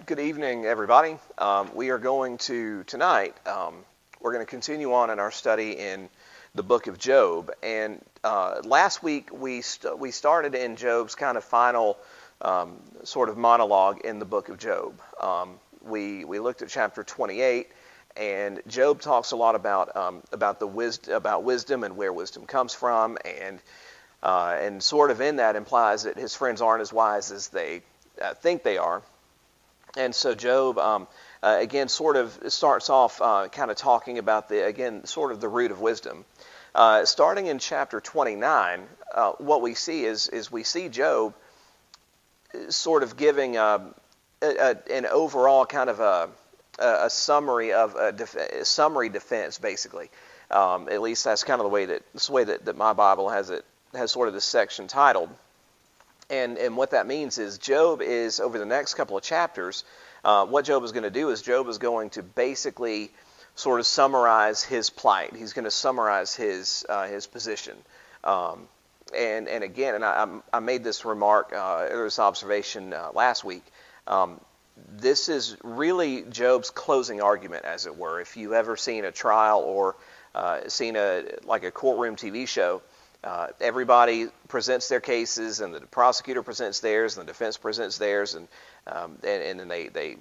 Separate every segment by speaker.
Speaker 1: Good evening, everybody. We are going to, tonight, we're going to continue on in our study in the book of Job. And last week we started in Job's kind of final sort of monologue in the book of Job. We looked at chapter 28, and Job talks a lot about wisdom and where wisdom comes from, and sort of in that implies that his friends aren't as wise as they think they are. And so Job, again, sort of starts off kind of talking about sort of the root of wisdom. Starting in chapter 29, what we see is we see Job sort of giving an overall kind of a summary of a summary defense, basically. At least that's kind of the way that my Bible has sort of this section titled. And what that means is Job is, over the next couple of chapters, what Job is going to do is Job is going to basically sort of summarize his plight. He's going to summarize his position. And again, I made this remark, or this observation last week. This is really Job's closing argument, as it were. If you've ever seen a trial or seen a courtroom TV show, everybody presents their cases, and the prosecutor presents theirs, and the defense presents theirs, and then they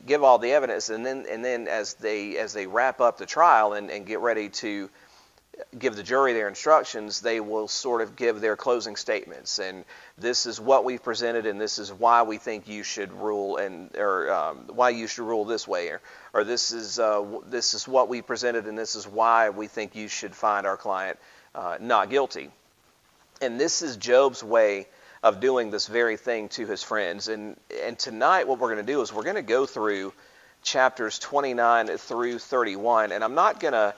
Speaker 1: give all the evidence, and then as they wrap up the trial and get ready to give the jury their instructions, they will sort of give their closing statements, and this is what we've presented, and this is why we think you should rule, or why you should rule this way, or this is what we presented, and this is why we think you should find our client not guilty. And this is Job's way of doing this very thing to his friends. And tonight what we're going to do is we're going to go through chapters 29 through 31, and I'm not going to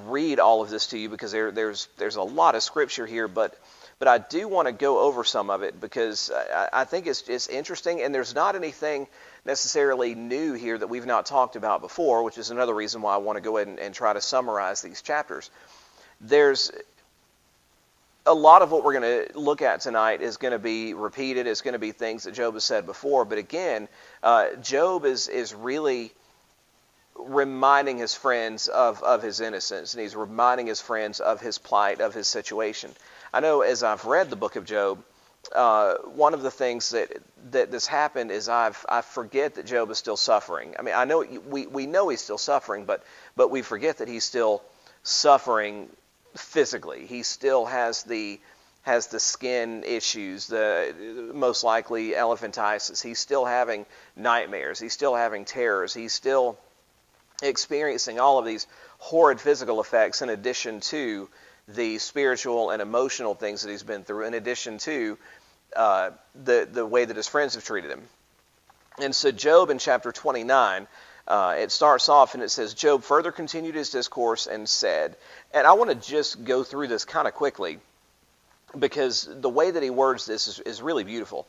Speaker 1: read all of this to you because there's a lot of scripture here, but I do want to go over some of it because I think it's interesting, and there's not anything necessarily new here that we've not talked about before, which is another reason why I want to go ahead and try to summarize these chapters. There's a lot of what we're going to look at tonight is going to be repeated. It's going to be things that Job has said before, but again, Job is really reminding his friends of his innocence, and he's reminding his friends of his plight, of his situation. I know as I've read the book of Job, one of the things that this happened is I forget that Job is still suffering. I mean, I know we know he's still suffering, but we forget that he's still suffering physically. He still has the skin issues, the most likely elephantiasis. He's still having nightmares. He's still having terrors. He's still experiencing all of these horrid physical effects in addition to the spiritual and emotional things that he's been through, in addition to the way that his friends have treated him. And so Job in chapter 29, it starts off and it says, Job further continued his discourse and said, and I want to just go through this kind of quickly because the way that he words this is really beautiful.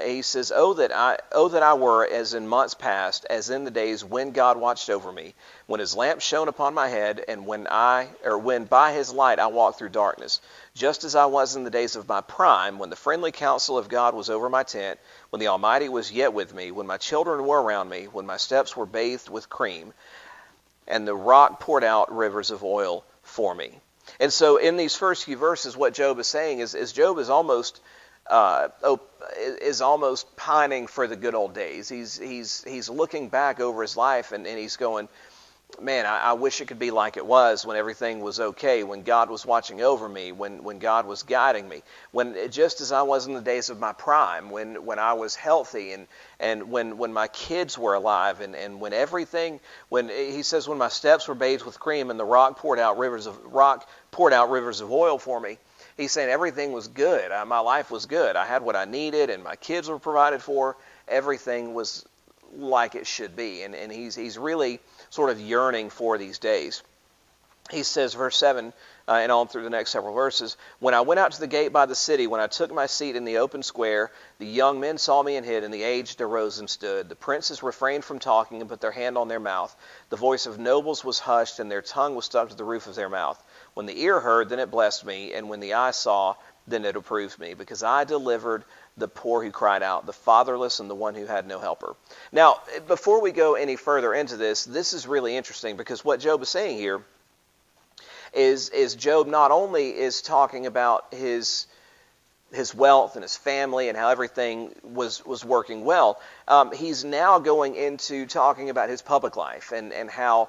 Speaker 1: He says, Oh that I were as in months past, as in the days when God watched over me, when his lamp shone upon my head, and when by his light I walked through darkness, just as I was in the days of my prime, when the friendly counsel of God was over my tent, when the Almighty was yet with me, when my children were around me, when my steps were bathed with cream, and the rock poured out rivers of oil for me. And so in these first few verses, what Job is saying is Job is almost pining for the good old days. He's looking back over his life and he's going, man, I wish it could be like it was when everything was okay, when God was watching over me, when God was guiding me, just as I was in the days of my prime, when I was healthy and when my kids were alive and when he says when my steps were bathed with cream and the rock poured out rivers of oil for me. He's saying everything was good. My life was good. I had what I needed and my kids were provided for. Everything was like it should be. And he's really sort of yearning for these days. He says, verse 7, and on through the next several verses, when I went out to the gate by the city, when I took my seat in the open square, the young men saw me and hid, and the aged arose and stood. The princes refrained from talking and put their hand on their mouth. The voice of nobles was hushed, and their tongue was stuck to the roof of their mouth. When the ear heard, then it blessed me, and when the eye saw, then it approved me, because I delivered the poor who cried out, the fatherless and the one who had no helper. Now, before we go any further into this, this is really interesting, because what Job is saying here is Job not only is talking about his wealth and his family and how everything was working well, he's now going into talking about his public life and how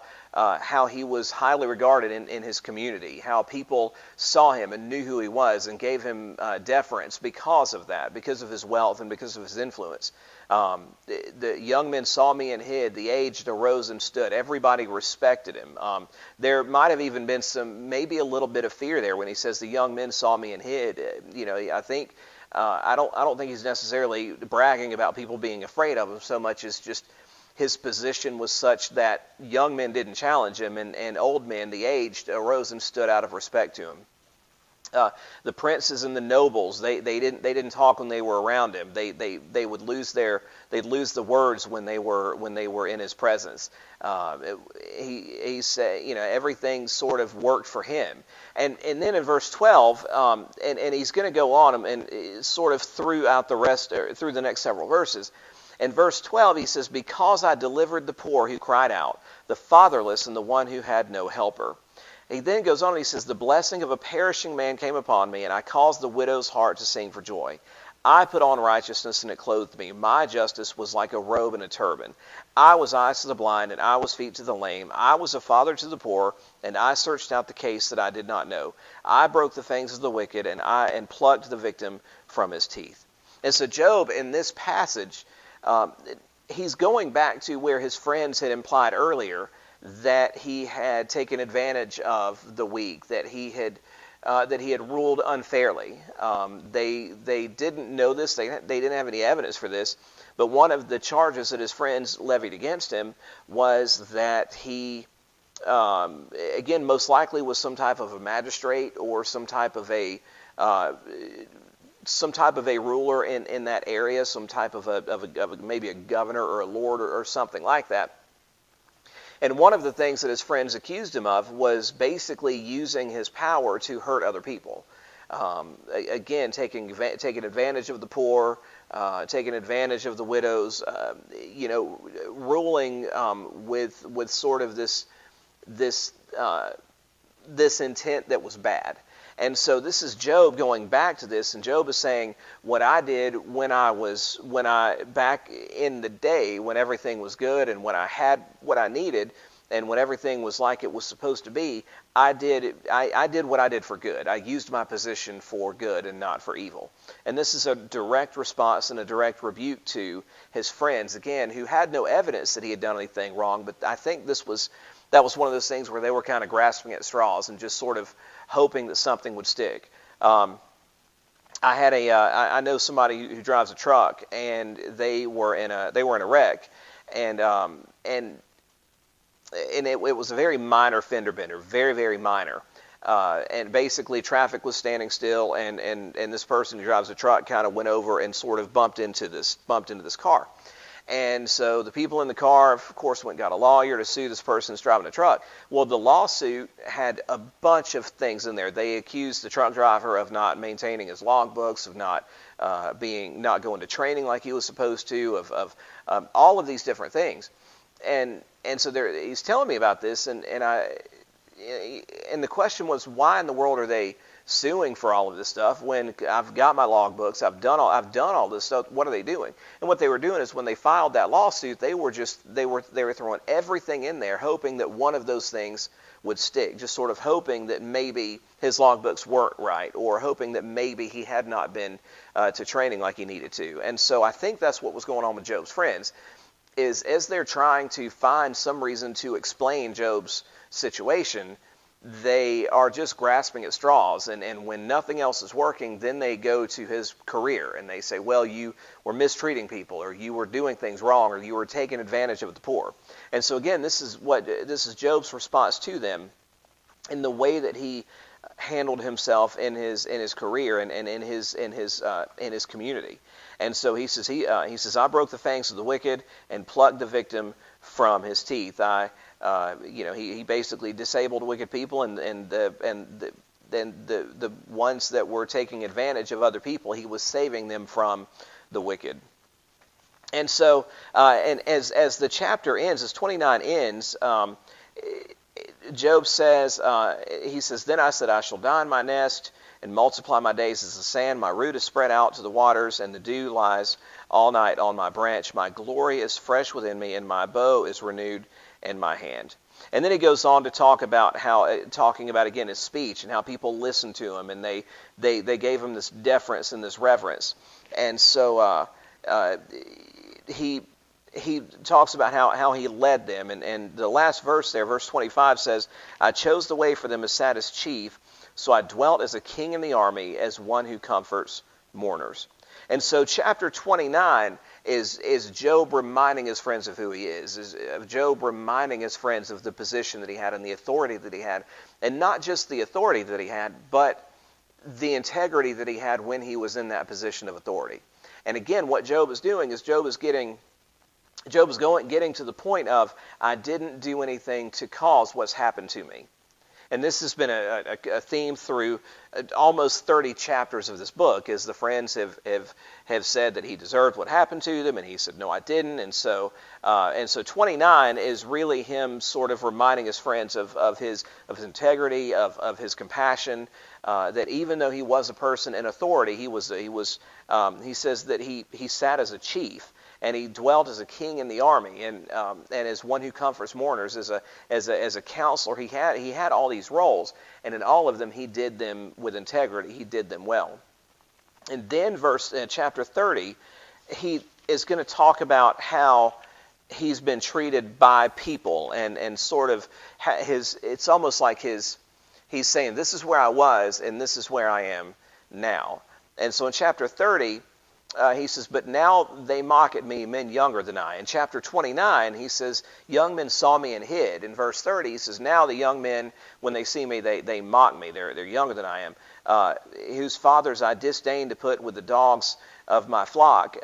Speaker 1: he was highly regarded in his community, how people saw him and knew who he was and gave him deference because of that, because of his wealth and because of his influence. The young men saw me and hid. The aged arose and stood. Everybody respected him. There might have even been maybe a little bit of fear there when he says the young men saw me and hid. I think I don't think he's necessarily bragging about people being afraid of him so much as just his position was such that young men didn't challenge him, and old men, the aged, arose and stood out of respect to him. The princes and the nobles, they didn't talk when they were around him. They would lose the words when they were in his presence. He said, everything sort of worked for him. And then in verse 12, and he's going to go on and sort of throughout the rest, through the next several verses. In verse 12, he says, because I delivered the poor who cried out, the fatherless and the one who had no helper. He then goes on and he says, the blessing of a perishing man came upon me, and I caused the widow's heart to sing for joy. I put on righteousness, and it clothed me. My justice was like a robe and a turban. I was eyes to the blind, and I was feet to the lame. I was a father to the poor, and I searched out the case that I did not know. I broke the fangs of the wicked, and plucked the victim from his teeth. And so Job, in this passage, he's going back to where his friends had implied earlier that he had taken advantage of the weak, that he had ruled unfairly. They didn't know this. They didn't have any evidence for this. But one of the charges that his friends levied against him was that he, again, most likely was some type of a magistrate or some type of a ruler in that area, some type of maybe a governor or a lord or something like that. And one of the things that his friends accused him of was basically using his power to hurt other people. Again, taking advantage of the poor, taking advantage of the widows, ruling with sort of this intent that was bad. And so this is Job going back to this, and Job is saying, what I did when I back in the day when everything was good and when I had what I needed and when everything was like it was supposed to be, I did what I did for good. I used my position for good and not for evil. And this is a direct response and a direct rebuke to his friends, again, who had no evidence that he had done anything wrong, but I think that was one of those things where they were kind of grasping at straws and just sort of hoping that something would stick. I know somebody who drives a truck, and they were in a wreck, and it was a very minor fender bender, very, very minor. And basically traffic was standing still, and this person who drives a truck kind of went over and sort of bumped into this car. And so the people in the car, of course, went and got a lawyer to sue this person who's driving a truck. Well, the lawsuit had a bunch of things in there. They accused the truck driver of not maintaining his logbooks, of not going to training like he was supposed to, of all of these different things. And so he's telling me about this, and the question was, why in the world are they suing for all of this stuff when I've got my logbooks, I've done all this stuff? What are they doing? And what they were doing is when they filed that lawsuit, they were throwing everything in there, hoping that one of those things would stick, just sort of hoping that maybe his logbooks weren't right, or hoping that maybe he had not been to training like he needed to. And so I think that's what was going on with Job's friends, is as they're trying to find some reason to explain Job's situation, they are just grasping at straws, and when nothing else is working, then they go to his career, and they say, well, you were mistreating people, or you were doing things wrong, or you were taking advantage of the poor. And so again, this is Job's response to them in the way that he handled himself in his career and in his community. And so he says I broke the fangs of the wicked and plucked the victim from his teeth. He basically disabled wicked people and the ones that were taking advantage of other people, he was saving them from the wicked. And so, and as the chapter ends, as 29 ends, Job says, he says, "Then I said, I shall die in my nest and multiply my days as the sand. My root is spread out to the waters, and the dew lies all night on my branch. My glory is fresh within me, and my bow is renewed in my hand." And then he goes on to talking about again his speech and how people listened to him, and they gave him this deference and this reverence. And so he talks about how he led them. And the last verse there, verse 25 says, "I chose the way for them as sat as chief, so I dwelt as a king in the army, as one who comforts mourners." And so chapter 29 is Job reminding his friends of who he is Job reminding his friends of the position that he had and the authority that he had. And not just the authority that he had, but the integrity that he had when he was in that position of authority. And again, what Job is doing is getting to the point of, I didn't do anything to cause what's happened to me. And this has been a theme through almost 30 chapters of this book, as the friends have said that he deserved what happened to them, and he said, no, I didn't. And so 29 is really him sort of reminding his friends of his integrity, of his compassion, that even though he was a person in authority, he says that he sat as a chief. And he dwelt as a king in the army, and as one who comforts mourners, as a counselor. He had all these roles, and in all of them he did them with integrity. He did them well. And then chapter 30, he is going to talk about how he's been treated by people, and sort of it's almost like he's saying, this is where I was, and this is where I am now. And so in chapter 30. He says, "But now they mock at me, men younger than I." In chapter 29, he says, "Young men saw me and hid." In verse 30, he says, "Now the young men, when they see me, they mock me. They're younger than I am. Whose fathers I disdain to put with the dogs of my flock."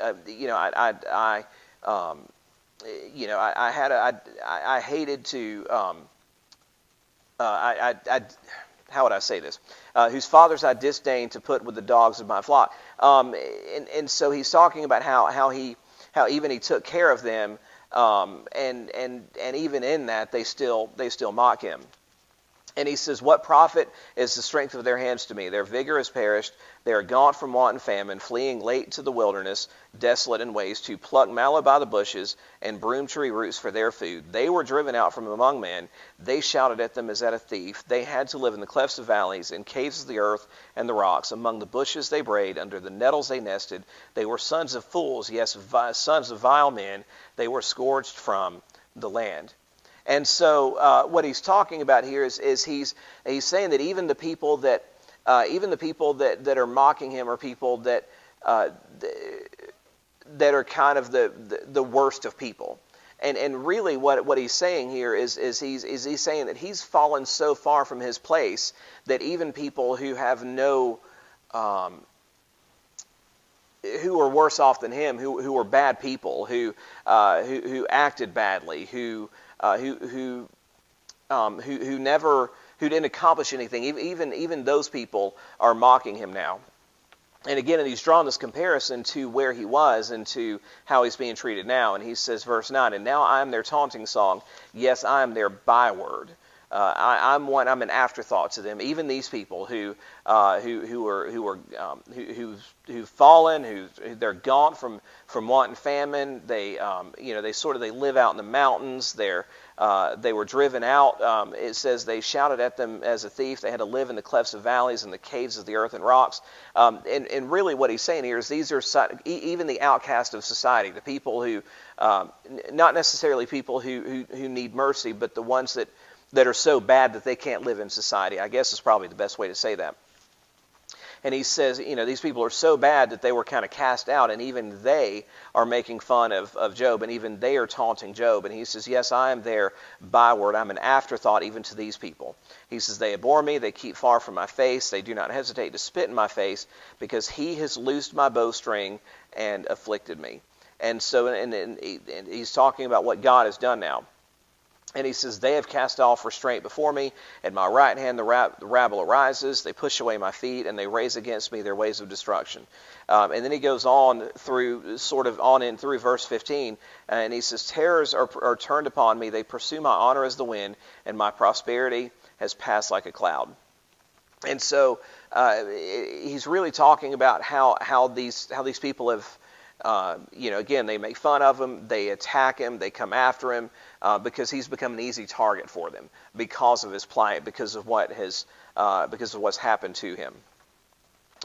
Speaker 1: How would I say this? Whose fathers I disdain to put with the dogs of my flock. And so he's talking about how even he took care of them, and even in that they still mock him. And he says, "What profit is the strength of their hands to me? Their vigor has perished. They are gaunt from want and famine, fleeing late to the wilderness, desolate and waste, to pluck mallow by the bushes and broom tree roots for their food. They were driven out from among men. They shouted at them as at a thief. They had to live in the clefts of valleys, in caves of the earth and the rocks. Among the bushes they brayed, under the nettles they nested. They were sons of fools, yes, sons of vile men. They were scourged from the land." And so what he's talking about here is he's saying that even the people that are mocking him are people that are kind of the worst of people. And really what he's saying here is he's saying that he's fallen so far from his place that even people who have who are worse off than him, who are bad people, who acted badly, who didn't accomplish anything, even those people are mocking him now. And again, he's drawn this comparison to where he was and to how he's being treated now. And he says, verse 9, "And now I am their taunting song. Yes, I am their byword. I'm an afterthought to them. Even these people who've fallen, they're gaunt from want and famine. They live out in the mountains. They were driven out. It says they shouted at them as a thief. They had to live in the clefts of valleys and the caves of the earth and rocks." And really, what he's saying here is these are even the outcast of society, the people who, not necessarily people who need mercy, but the ones that are so bad that they can't live in society. I guess is probably the best way to say that. And he says, these people are so bad that they were kind of cast out, and even they are making fun of Job, and even they are taunting Job. And he says, yes, I am their byword. I'm an afterthought even to these people. He says, they abhor me, they keep far from my face, they do not hesitate to spit in my face, because he has loosed my bowstring and afflicted me. And so, and he's talking about what God has done now. And he says, they have cast off restraint before me. At my right hand the rabble arises. They push away my feet, and they raise against me their ways of destruction. And then he goes on through, sort of on in through verse 15, and he says, terrors are turned upon me. They pursue my honor as the wind, and my prosperity has passed like a cloud. And so he's really talking about how these people have, again, they make fun of him, they attack him, they come after him, because he's become an easy target for them because of his plight, because of what's happened to him.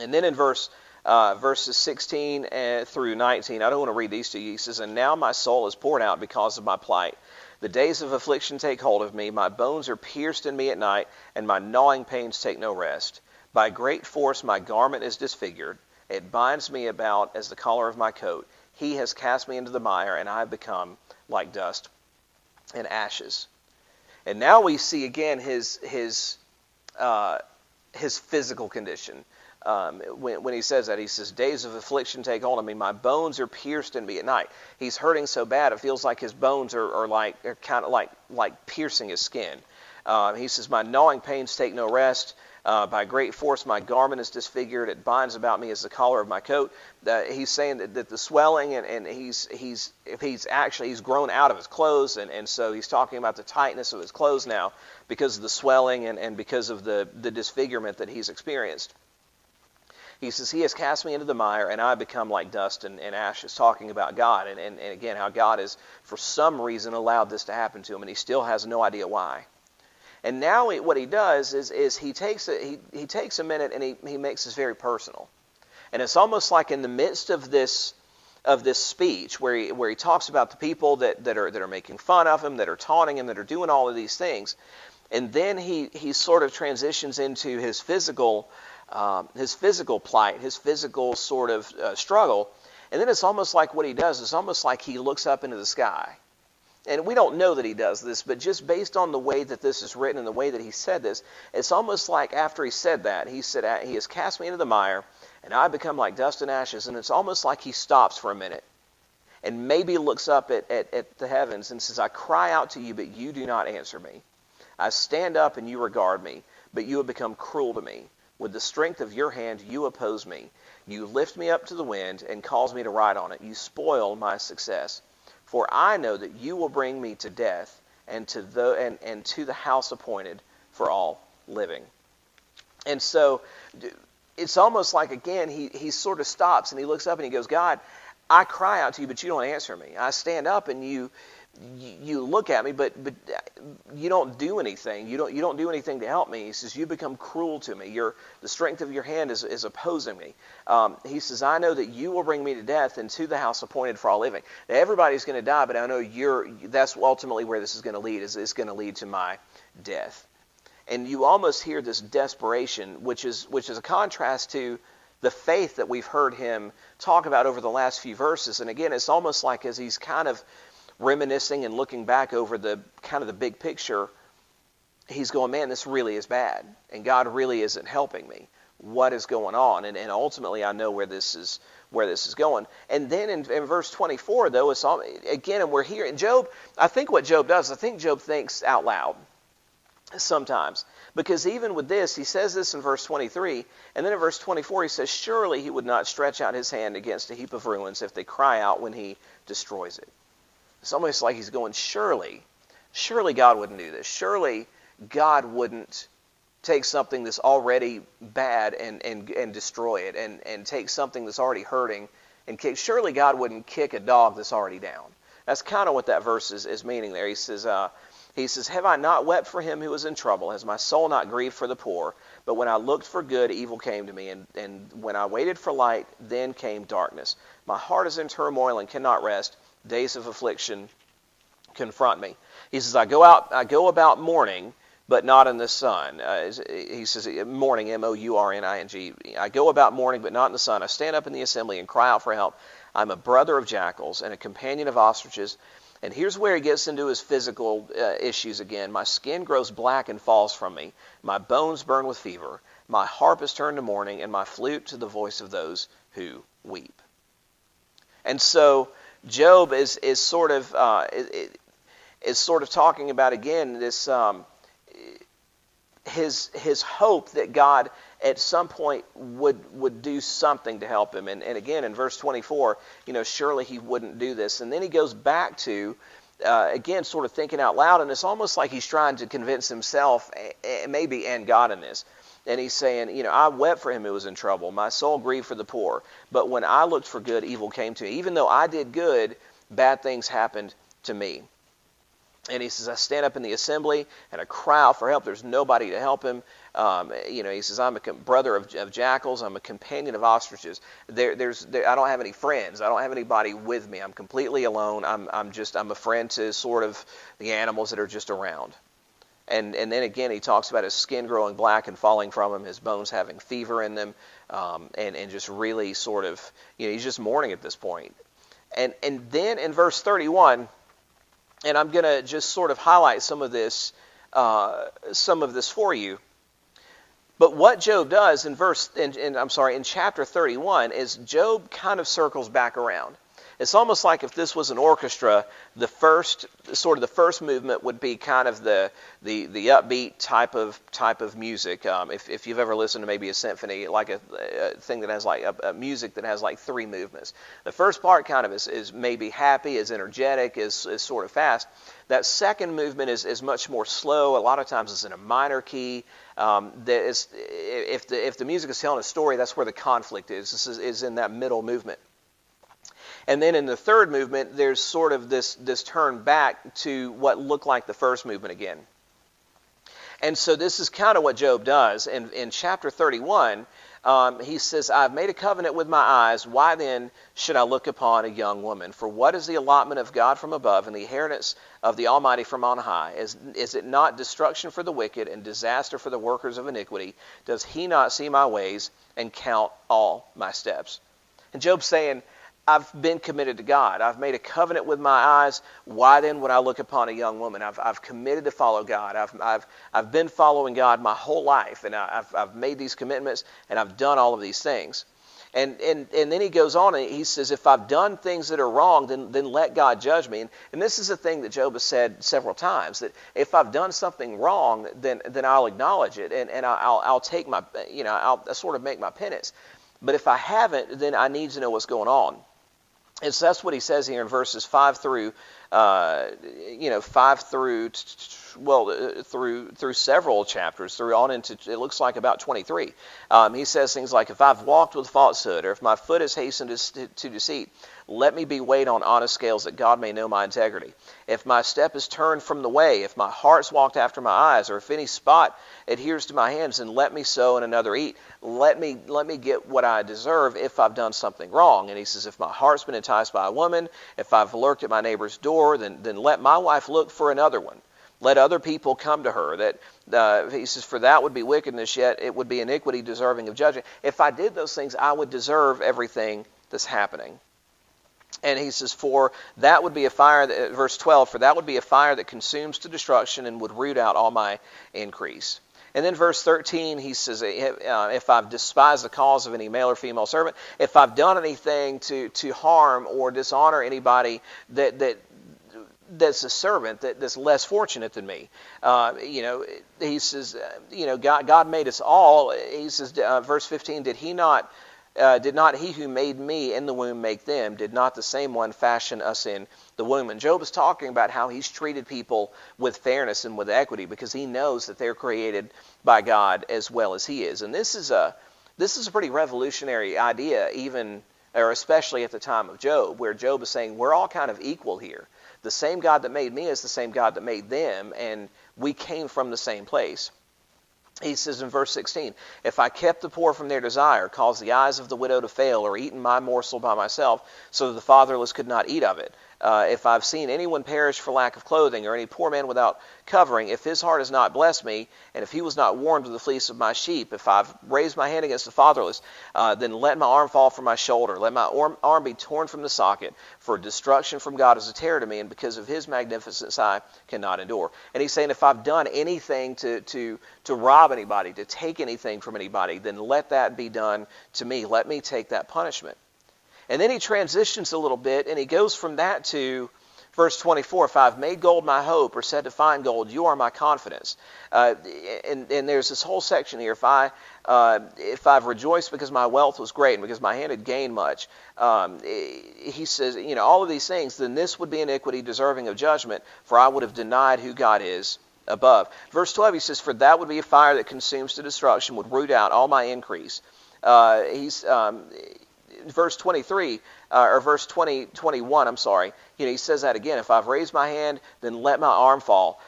Speaker 1: And then in verses 16 through 19, I don't want to read these to you. He says, and now my soul is poured out because of my plight. The days of affliction take hold of me. My bones are pierced in me at night, and my gnawing pains take no rest. By great force my garment is disfigured. It binds me about as the collar of my coat. He has cast me into the mire, and I have become like dust and ashes. And now we see again his physical condition. When he says that, he says, days of affliction take hold of me. My bones are pierced in me at night. He's hurting so bad it feels like his bones are kind of like piercing his skin. He says, my gnawing pains take no rest. By great force my garment is disfigured. It binds about me as the collar of my coat. He's saying that the swelling, and he's grown out of his clothes, and so he's talking about the tightness of his clothes now because of the swelling and because of the disfigurement that he's experienced. He says, he has cast me into the mire, and I have become like dust and ashes, talking about God, and again, how God has, for some reason, allowed this to happen to him, and he still has no idea why. And now what he does is he takes a minute, and he makes this very personal. And it's almost like in the midst of this speech where he talks about the people that are making fun of him, that are taunting him, that are doing all of these things. And then he sort of transitions into his physical plight, his physical sort of struggle. And then it's almost like what he does is almost like he looks up into the sky. And we don't know that he does this, but just based on the way that this is written and the way that he said this, it's almost like after he said that, he said, he has cast me into the mire, and I become like dust and ashes. And it's almost like he stops for a minute and maybe looks up at the heavens and says, I cry out to you, but you do not answer me. I stand up and you regard me, but you have become cruel to me. With the strength of your hand you oppose me. You lift me up to the wind and cause me to ride on it. You spoil my success. For I know that you will bring me to death and to the house appointed for all living. And so it's almost like, again, he sort of stops and he looks up and he goes, God, I cry out to you, but you don't answer me. I stand up and you look at me, but you don't do anything. You don't do anything to help me. He says, you become cruel to me. The strength of your hand is opposing me. He says, I know that you will bring me to death and to the house appointed for all living. Now, everybody's going to die, but I know that's ultimately where this is going to lead. It's going to lead to my death. And you almost hear this desperation, which is a contrast to the faith that we've heard him talk about over the last few verses. And again, it's almost like as he's kind of reminiscing and looking back over the kind of the big picture, he's going, man, this really is bad, and God really isn't helping me. What is going on? And ultimately, I know where this is going. And then in verse 24, though, it's all, again, and we're here in Job. I think what Job does, I think Job thinks out loud sometimes, because even with this, he says this in verse 23, and then in verse 24, he says, surely he would not stretch out his hand against a heap of ruins if they cry out when he destroys it. It's almost like he's going, surely God wouldn't do this. Surely God wouldn't take something that's already bad and destroy it, and take something that's already hurting and kick. Surely God wouldn't kick a dog that's already down. That's kind of what that verse is meaning there. He says, have I not wept for him who was in trouble? Has my soul not grieved for the poor? But when I looked for good, evil came to me, and when I waited for light, then came darkness. My heart is in turmoil and cannot rest. Days of affliction confront me. He says, I go about mourning but not in the sun. He says, mourning, mourning. I go about mourning, but not in the sun. I stand up in the assembly and cry out for help. I'm a brother of jackals and a companion of ostriches. And here's where he gets into his physical issues again. My skin grows black and falls from me. My bones burn with fever. My harp is turned to mourning, and my flute to the voice of those who weep. And so Job is sort of talking about again this his hope that God at some point would do something to help him. And again, in verse 24, surely he wouldn't do this. And then he goes back to, again, sort of thinking out loud, and it's almost like he's trying to convince himself, maybe, and God in this. And he's saying, I wept for him who was in trouble. My soul grieved for the poor. But when I looked for good, evil came to me. Even though I did good, bad things happened to me. And he says, I stand up in the assembly and I cry out for help. There's nobody to help him. He says, I'm a brother of jackals. I'm a companion of ostriches. I don't have any friends. I don't have anybody with me. I'm completely alone. I'm a friend to sort of the animals that are just around. And then again, he talks about his skin growing black and falling from him, his bones having fever in them, and just really sort of, he's just mourning at this point. And then in verse 31, and I'm going to just sort of highlight some of this for you. But what Job does in chapter 31 is Job kind of circles back around. It's almost like if this was an orchestra, the first movement would be kind of the upbeat type of music. If you've ever listened to maybe a symphony, like a thing that has like a music that has like three movements. The first part kind of is maybe happy, is energetic, is sort of fast. That second movement is much more slow. A lot of times it's in a minor key. If the music is telling a story, that's where the conflict is. This is in that middle movement. And then in the third movement, there's sort of this turn back to what looked like the first movement again. And so this is kind of what Job does. In chapter 31, he says, I've made a covenant with my eyes. Why then should I look upon a young woman? For what is the allotment of God from above and the inheritance of the Almighty from on high? Is it not destruction for the wicked and disaster for the workers of iniquity? Does he not see my ways and count all my steps? And Job's saying, I've been committed to God. I've made a covenant with my eyes. Why then would I look upon a young woman? I've committed to follow God. I've been following God my whole life, and I've made these commitments, and I've done all of these things. And then he goes on and he says, if I've done things that are wrong, then let God judge me. And this is a thing that Job has said several times, that if I've done something wrong, then I'll acknowledge it, and I'll take my, I'll sort of make my penance. But if I haven't, then I need to know what's going on. And so that's what he says here in verses 5 through several chapters, through on into, it looks like about 23. He says things like, if I've walked with falsehood, or if my foot has hastened to deceit, let me be weighed on honest scales, that God may know my integrity. If my step is turned from the way, if my heart's walked after my eyes, or if any spot adheres to my hands, then let me sow and another eat. Let me get what I deserve if I've done something wrong. And he says, if my heart's been enticed by a woman, if I've lurked at my neighbor's door, then let my wife look for another one. Let other people come to her. He says, for that would be wickedness, yet it would be iniquity deserving of judgment. If I did those things, I would deserve everything that's happening. And he says, for that would be a fire, verse 12, for that would be a fire that consumes to destruction and would root out all my increase. And then verse 13, he says, if I've despised the cause of any male or female servant, if I've done anything to harm or dishonor anybody that's a servant that's less fortunate than me. He says, God made us all. He says, verse 15, did not he who made me in the womb make them? Did not the same one fashion us in the womb? And Job is talking about how he's treated people with fairness and with equity, because he knows that they're created by God as well as he is. And this is a pretty revolutionary idea, especially at the time of Job, where Job is saying we're all kind of equal here. The same God that made me is the same God that made them, and we came from the same place. He says in verse 16, if I kept the poor from their desire, caused the eyes of the widow to fail, or eaten my morsel by myself, so that the fatherless could not eat of it, if I've seen anyone perish for lack of clothing, or any poor man without covering, if his heart has not blessed me, and if he was not warmed with the fleece of my sheep, if I've raised my hand against the fatherless, then let my arm fall from my shoulder, let my arm be torn from the socket, for destruction from God is a terror to me, and because of his magnificence I cannot endure. And he's saying, if I've done anything to rob anybody, to take anything from anybody, then let that be done to me. Let me take that punishment. And then he transitions a little bit, and he goes from that to verse 24. If I've made gold my hope, or said to find gold, you are my confidence. And there's this whole section here. If I've rejoiced because my wealth was great, and because my hand had gained much, he says, all of these things, then this would be iniquity deserving of judgment, for I would have denied who God is above. Verse 12, he says, for that would be a fire that consumes to destruction, would root out all my increase. Verse 23, or verse 21, I'm sorry, he says that again. If I've raised my hand, then let my arm fall.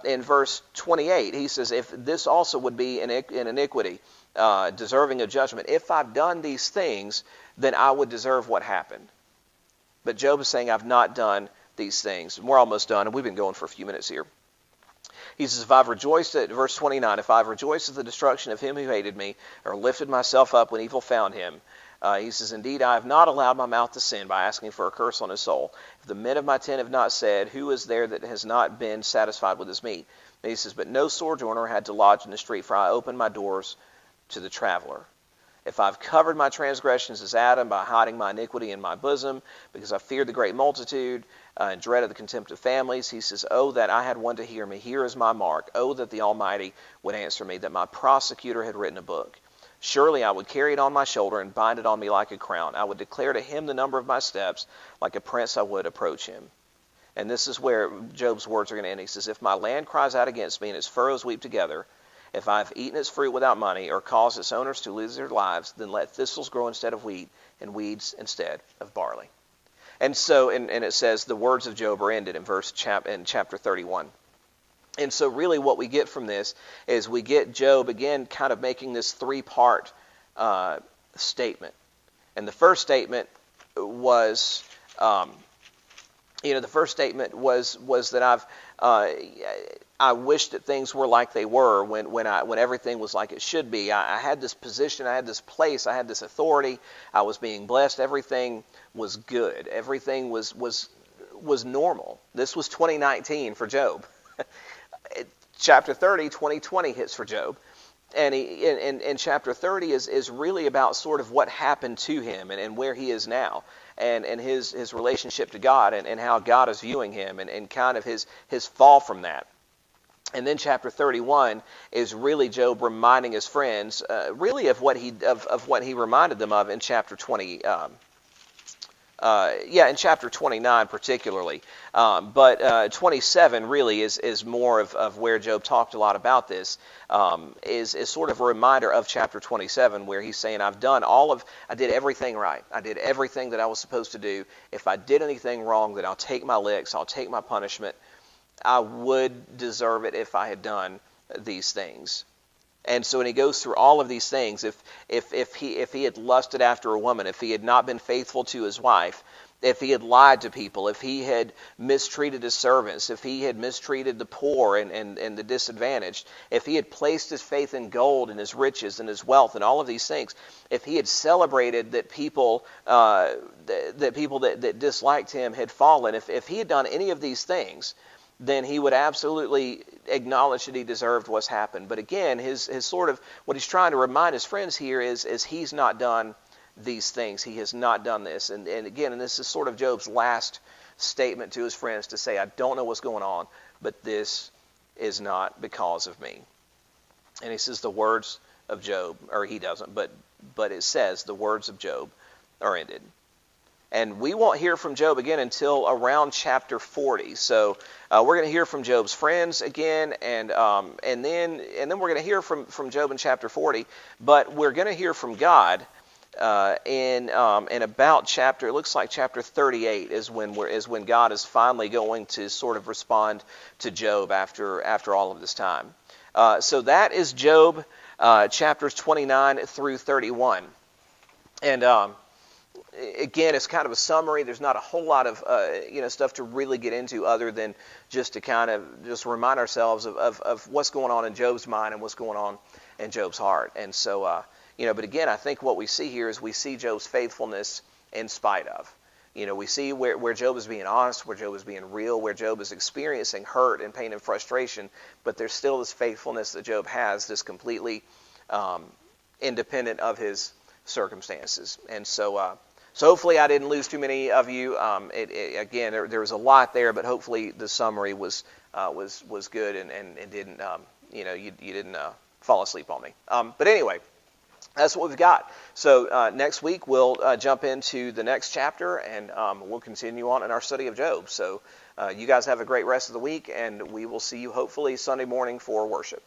Speaker 1: In verse 28, he says, if this also would be an iniquity, deserving of judgment, if I've done these things, then I would deserve what happened. But Job is saying, I've not done these things. And we're almost done, and we've been going for a few minutes here. He says, if I've rejoiced at, verse 29, if I've rejoiced at the destruction of him who hated me, or lifted myself up when evil found him, he says, indeed, I have not allowed my mouth to sin by asking for a curse on his soul. If the men of my tent have not said, who is there that has not been satisfied with his meat? And he says, but no sojourner had to lodge in the street, for I opened my doors to the traveler. If I've covered my transgressions as Adam by hiding my iniquity in my bosom, because I feared the great multitude and dread of the contempt of families, he says, oh, that I had one to hear me. Here is my mark. Oh, that the Almighty would answer me, that my prosecutor had written a book. Surely I would carry it on my shoulder and bind it on me like a crown. I would declare to him the number of my steps. Like a prince I would approach him. And this is where Job's words are going to end. He says, if my land cries out against me and its furrows weep together, if I've eaten its fruit without money or caused its owners to lose their lives, then let thistles grow instead of wheat and weeds instead of barley. And so, and it says the words of Job are ended in chapter 31. And so really what we get from this is we get Job, again, kind of making this three-part statement. And the first statement was, that I wish that things were like they were when everything was like it should be. I had this position, I had this place, I had this authority, I was being blessed, everything was good, everything was normal. This was 2019 for Job. Chapter 30, 2020 hits for Job. And in chapter 30 is really about sort of what happened to him and where he is now, and his relationship to God, and how God is viewing him, and kind of his fall from that. And then chapter 31 is really Job reminding his friends, really of what he reminded them of in chapter 20. In chapter 29 particularly. But 27 really is more of where Job talked a lot about this, is sort of a reminder of chapter 27, where he's saying, I did everything right. I did everything that I was supposed to do. If I did anything wrong, then I'll take my licks, I'll take my punishment. I would deserve it if I had done these things. And so when he goes through all of these things, if he had lusted after a woman, if he had not been faithful to his wife, if he had lied to people, if he had mistreated his servants, if he had mistreated the poor and the disadvantaged, if he had placed his faith in gold and his riches and his wealth and all of these things, if he had celebrated that people that disliked him had fallen, if he had done any of these things, then he would absolutely acknowledge that he deserved what's happened. But again, his sort of what he's trying to remind his friends here is he's not done these things. He has not done this. And again, and this is sort of Job's last statement to his friends to say, I don't know what's going on, but this is not because of me. And he says the words of Job, or he doesn't, but it says the words of Job are ended. And we won't hear from Job again until around chapter 40. So we're going to hear from Job's friends again, and then we're going to hear from Job in chapter 40. But we're going to hear from God in about chapter. It looks like chapter 38 is when God is finally going to sort of respond to Job after all of this time. So that is Job chapters 29 through 31, and again, it's kind of a summary. There's not a whole lot of stuff to really get into other than just to kind of just remind ourselves of what's going on in Job's mind and what's going on in Job's heart. And so, but again, I think what we see here is we see Job's faithfulness in spite of. We see where Job is being honest, where Job is being real, where Job is experiencing hurt and pain and frustration, but there's still this faithfulness that Job has, this completely independent of his circumstances. And so hopefully I didn't lose too many of you. Again, there was a lot there, but hopefully the summary was good and didn't you didn't fall asleep on me. But anyway, that's what we've got. So next week we'll jump into the next chapter, and we'll continue on in our study of Job. So you guys have a great rest of the week, and we will see you hopefully Sunday morning for worship.